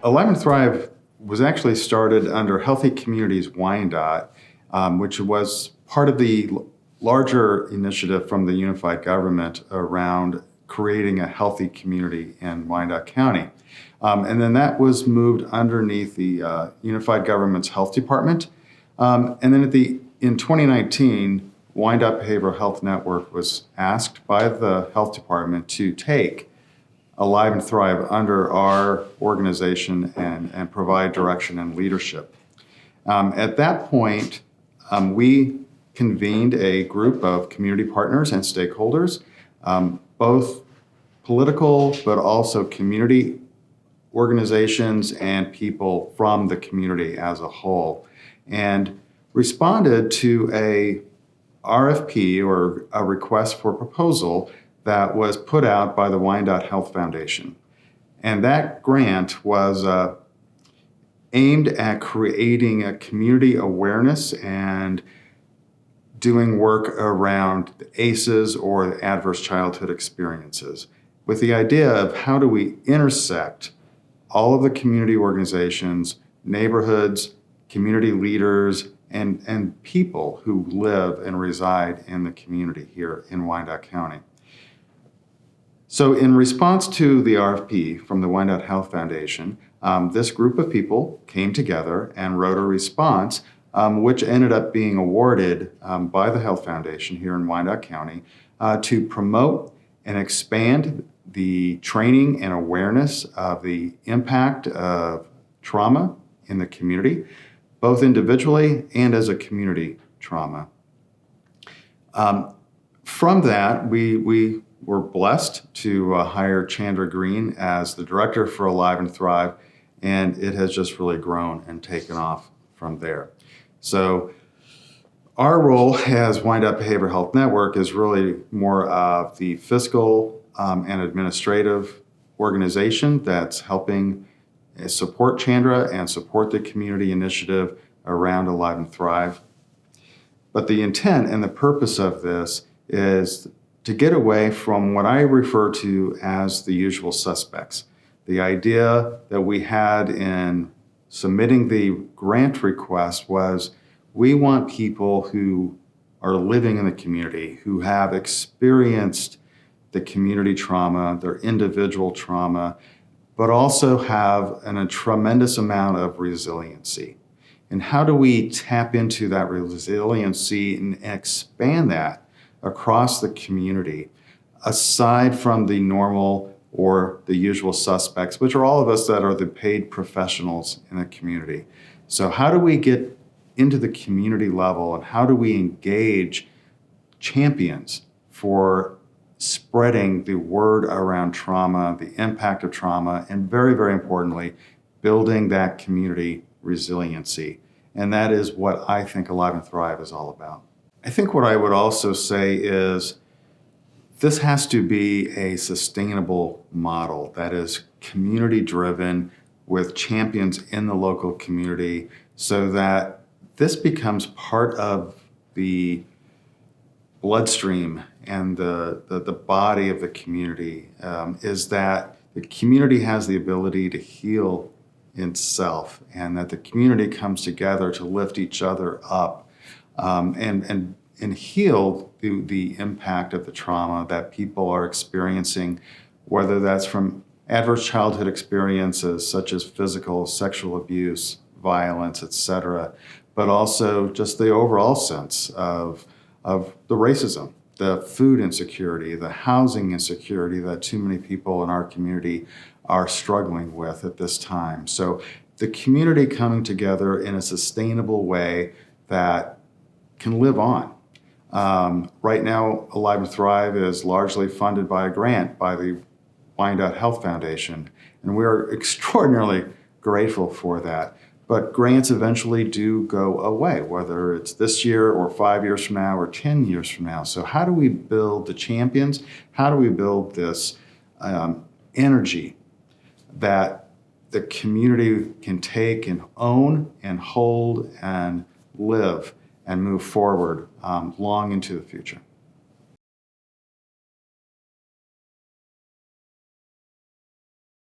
Alive and Thrive was actually started under Healthy Communities Wyandot, which was part of the larger initiative from the unified government around creating a healthy community in Wyandot County. And then that was moved underneath the unified government's health department. And then in 2019, Wyandot Behavioral Health Network was asked by the health department to take Alive and Thrive under our organization and provide direction and leadership. At that point, we convened a group of community partners and stakeholders, both political but also community organizations and people from the community as a whole, and responded to a RFP, or a request for proposal, that was put out by the Wyandot Health Foundation. And that grant was aimed at creating a community awareness and doing work around the ACEs, or the adverse childhood experiences, with the idea of how do we intersect all of the community organizations, neighborhoods, community leaders, and people who live and reside in the community here in Wyandot County. So in response to the RFP from the Wyandot Health Foundation, this group of people came together and wrote a response, which ended up being awarded by the Health Foundation here in Wyandot County to promote and expand the training and awareness of the impact of trauma in the community, both individually and as a community trauma. From that, we were blessed to hire Chandra Green as the director for Alive and Thrive, and it has just really grown and taken off from there. So our role as Wyandot Behavioral Health Network is really more of the fiscal and administrative organization that's helping support Chandra and support the community initiative around Alive and Thrive. But the intent and the purpose of this is to get away from what I refer to as the usual suspects. The idea that we had in submitting the grant request was we want people who are living in the community, who have experienced the community trauma, their individual trauma, but also have a tremendous amount of resiliency. And how do we tap into that resiliency and expand that across the community, aside from the normal or the usual suspects, which are all of us that are the paid professionals in the community? So how do we get into the community level, and how do we engage champions for spreading the word around trauma, the impact of trauma, and very, very importantly, building that community resiliency? And that is what I think Alive and Thrive is all about. I think what I would also say is this has to be a sustainable model that is community driven, with champions in the local community, so that this becomes part of the bloodstream and the body of the community, is that the community has the ability to heal itself, and that the community comes together to lift each other up and heal the impact of the trauma that people are experiencing, whether that's from adverse childhood experiences such as physical, sexual abuse, violence, etc., but also just the overall sense of the racism, the food insecurity, the housing insecurity that too many people in our community are struggling with at this time. So the community coming together in a sustainable way that can live on. Right now, Alive and Thrive is largely funded by a grant by the Wyandot Health Foundation, and we're extraordinarily grateful for that. But grants eventually do go away, whether it's this year or 5 years from now or 10 years from now. So how do we build the champions? How do we build this energy that the community can take and own and hold and live and move forward long into the future?